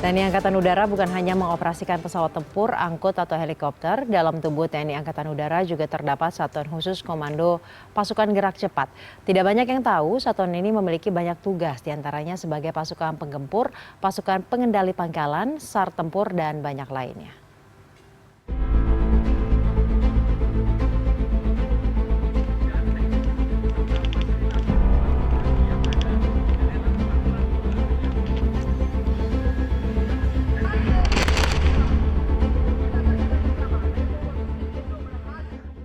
TNI Angkatan Udara bukan hanya mengoperasikan pesawat tempur, angkut, atau helikopter. Dalam tubuh TNI Angkatan Udara juga terdapat Satuan Khusus Komando Pasukan Gerak Cepat. Tidak banyak yang tahu, satuan ini memiliki banyak tugas, diantaranya sebagai pasukan penggempur, pasukan pengendali pangkalan, SAR tempur, dan banyak lainnya.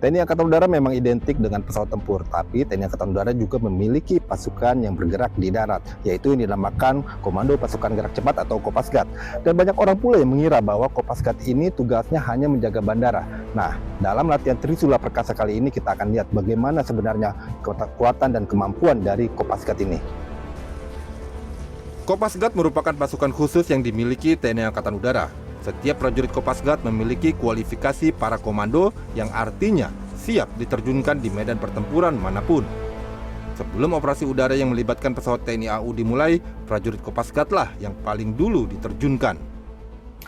TNI Angkatan Udara memang identik dengan pesawat tempur, tapi TNI Angkatan Udara juga memiliki pasukan yang bergerak di darat, yaitu yang dinamakan Komando Pasukan Gerak Cepat atau Kopasgat. Dan banyak orang pula yang mengira bahwa Kopasgat ini tugasnya hanya menjaga bandara. Nah, dalam latihan Trisula Perkasa kali ini kita akan lihat bagaimana sebenarnya kekuatan dan kemampuan dari Kopasgat ini. Kopasgat merupakan pasukan khusus yang dimiliki TNI Angkatan Udara. Setiap prajurit Kopasgat memiliki kualifikasi para komando yang artinya siap diterjunkan di medan pertempuran manapun. Sebelum operasi udara yang melibatkan pesawat TNI AU dimulai, prajurit Kopasgatlah yang paling dulu diterjunkan.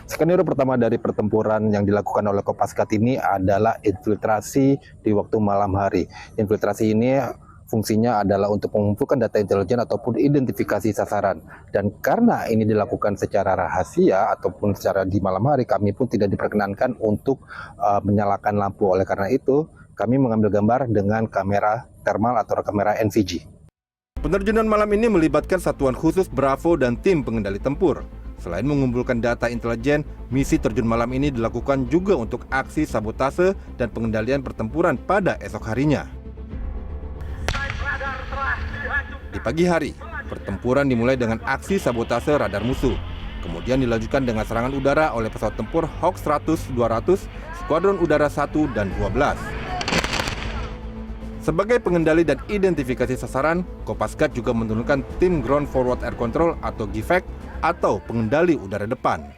Skenario pertama dari pertempuran yang dilakukan oleh Kopasgat ini adalah infiltrasi di waktu malam hari. Infiltrasi ini fungsinya adalah untuk mengumpulkan data intelijen ataupun identifikasi sasaran. Dan karena ini dilakukan secara rahasia ataupun secara di malam hari, kami pun tidak diperkenankan untuk menyalakan lampu. Oleh karena itu, kami mengambil gambar dengan kamera thermal atau kamera NVG. Penerjunan malam ini melibatkan Satuan Khusus Bravo dan tim pengendali tempur. Selain mengumpulkan data intelijen, misi terjun malam ini dilakukan juga untuk aksi sabotase dan pengendalian pertempuran pada esok harinya. Di pagi hari, pertempuran dimulai dengan aksi sabotase radar musuh. Kemudian dilanjutkan dengan serangan udara oleh pesawat tempur Hawk 100-200, Skuadron Udara 1 dan 12. Sebagai pengendali dan identifikasi sasaran, Kopasgat juga menurunkan tim Ground Forward Air Control atau GFAC atau pengendali udara depan.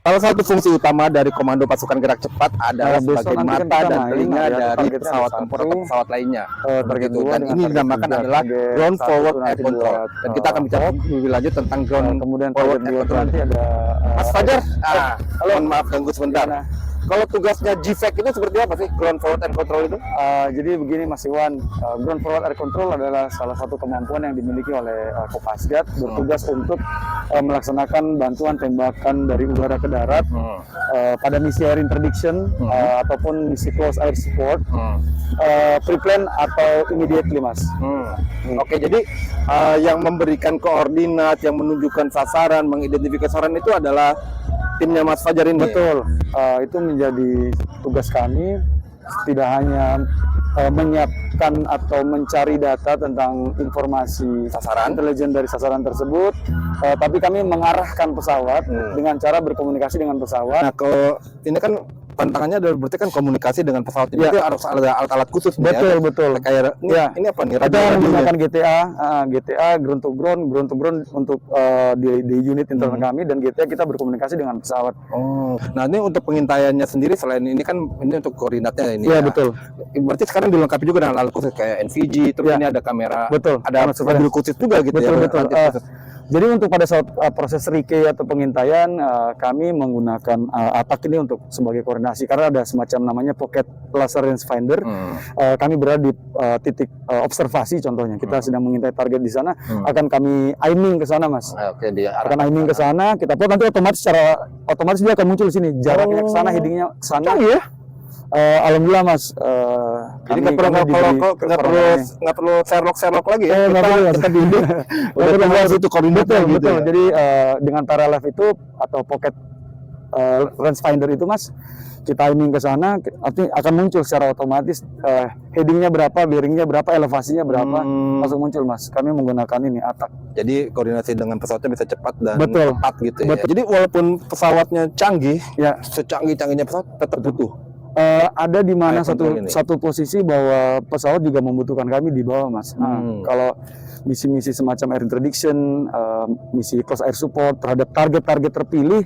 Salah satu fungsi utama dari Komando Pasukan Gerak Cepat adalah sebagai mata dan telinga dari pesawat tempur atau pesawat lainnya. Dan ini dinamakan adalah Ground Forward Air Control. Dan kita akan bicara lebih lanjut tentang Ground Forward Air Control. Mas Fajar, mohon maaf ganggu sebentar. Kalau tugasnya GFAC itu seperti apa sih, Ground Forward Air Control itu? Jadi begini Mas Iwan, Ground Forward Air Control adalah salah satu kemampuan yang dimiliki oleh Kopasgat, bertugas untuk melaksanakan bantuan tembakan dari udara ke darat pada misi air interdiction ataupun misi close air support, pre-plan atau immediately Mas. Oke, jadi yang memberikan koordinat, yang menunjukkan sasaran, mengidentifikasi sasaran itu adalah timnya Mas Fajar ini. Betul, itu menjadi tugas kami, tidak hanya menyiapkan atau mencari data tentang informasi sasaran intelijen dari sasaran tersebut, tapi kami mengarahkan pesawat dengan cara berkomunikasi dengan pesawat. Nah, kalau ini kan tantangannya adalah berarti kan komunikasi dengan pesawat ini harus ada alat-alat khusus. Betul. Kayak ini apa nih? Kita menggunakan GTA, ground to ground untuk di unit internal kami, dan GTA kita berkomunikasi dengan pesawat. Nah ini untuk pengintaiannya sendiri, selain ini kan ini untuk koordinatnya ini. Iya, betul. Berarti sekarang dilengkapi juga dengan alat khusus kayak NVG, terus ini ada kamera, ada mobil khusus juga gitu. Betul. Jadi untuk pada saat proses recce atau pengintaian, kami menggunakan ATAK ini untuk sebagai koordinasi, karena ada semacam namanya pocket laser range finder. Kami berada di titik observasi, contohnya kita sedang mengintai target di sana, akan kami aiming ke sana Mas. Akan aiming ke sana, kita plot, nanti otomatis dia akan muncul di sini, jaraknya ke sana, headingnya ke sana. Alhamdulillah Mas. Jadi nggak perlu Sherlock lagi ya. Kita di itu koordinatnya gitu. Betul. Jadi dengan paralel itu atau pocket range finder itu Mas, kita aiming ke sana, artinya akan muncul secara otomatis headingnya berapa, bearingnya berapa, elevasinya berapa, langsung muncul Mas. Kami menggunakan ini ATAK. Jadi koordinasi dengan pesawatnya bisa cepat dan tepat gitu ya. Jadi walaupun pesawatnya canggih, secanggih-canggihnya pesawat tetap butuh. Ada di mana satu posisi bahwa pesawat juga membutuhkan kami di bawah Mas. Kalau misi-misi semacam air interdiction, misi close air support terhadap target-target terpilih.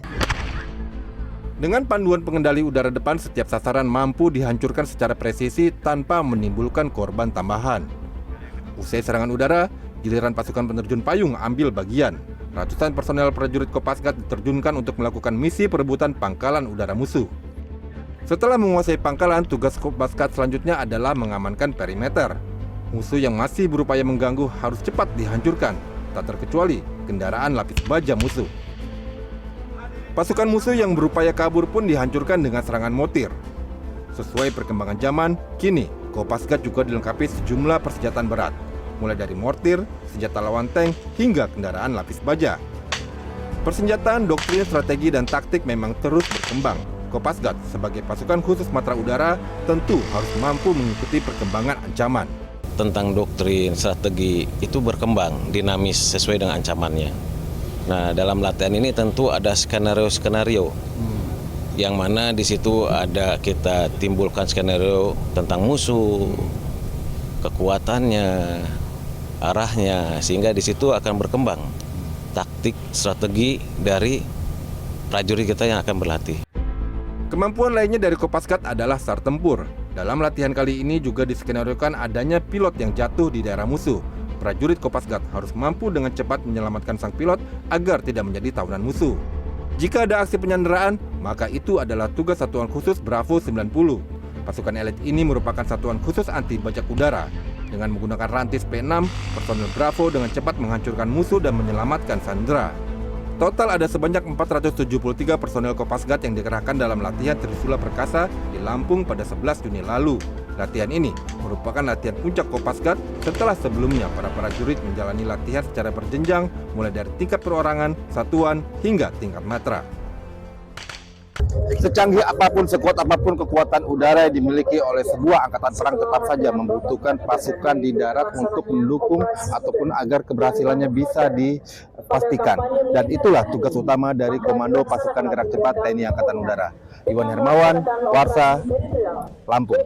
Dengan panduan pengendali udara depan, setiap sasaran mampu dihancurkan secara presisi tanpa menimbulkan korban tambahan. Usai serangan udara, giliran pasukan penerjun payung ambil bagian. ratusan personel prajurit Kopasgat diterjunkan untuk melakukan misi perebutan pangkalan udara musuh. Setelah menguasai pangkalan, tugas Kopasgat selanjutnya adalah mengamankan perimeter. Musuh yang masih berupaya mengganggu harus cepat dihancurkan, tak terkecuali kendaraan lapis baja musuh. Pasukan musuh yang berupaya kabur pun dihancurkan dengan serangan mortir. Sesuai perkembangan zaman, kini Kopasgat juga dilengkapi sejumlah persenjataan berat, mulai dari mortir, senjata lawan tank, hingga kendaraan lapis baja. Persenjataan, doktrin, strategi, dan taktik memang terus berkembang. Kopasgat sebagai pasukan khusus matra udara tentu harus mampu mengikuti perkembangan ancaman. Tentang doktrin, strategi itu berkembang, dinamis sesuai dengan ancamannya. Nah, dalam latihan ini tentu ada skenario-skenario, yang mana di situ ada kita timbulkan skenario tentang musuh, kekuatannya, arahnya, sehingga di situ akan berkembang taktik, strategi dari prajurit kita yang akan berlatih. Kemampuan lainnya dari Kopasgat adalah SAR tempur. Dalam latihan kali ini juga diskenariokan adanya pilot yang jatuh di daerah musuh. Prajurit Kopasgat harus mampu dengan cepat menyelamatkan sang pilot agar tidak menjadi tawanan musuh. Jika ada aksi penyanderaan, maka itu adalah tugas Satuan Khusus Bravo 90. Pasukan elit ini merupakan satuan khusus anti bajak udara. Dengan menggunakan rantis P6, personel Bravo dengan cepat menghancurkan musuh dan menyelamatkan sandera. Total ada sebanyak 473 personel Kopasgat yang dikerahkan dalam latihan Trisula Perkasa di Lampung pada 11 Juni lalu. Latihan ini merupakan latihan puncak Kopasgat setelah sebelumnya para prajurit menjalani latihan secara berjenjang mulai dari tingkat perorangan, satuan, hingga tingkat matra. Secanggih apapun, sekuat apapun kekuatan udara yang dimiliki oleh sebuah angkatan perang tetap saja membutuhkan pasukan di darat untuk mendukung ataupun agar keberhasilannya bisa dipastikan. Dan itulah tugas utama dari Komando Pasukan Gerak Cepat TNI Angkatan Udara. Iwan Hermawan, Warsa, Lampung.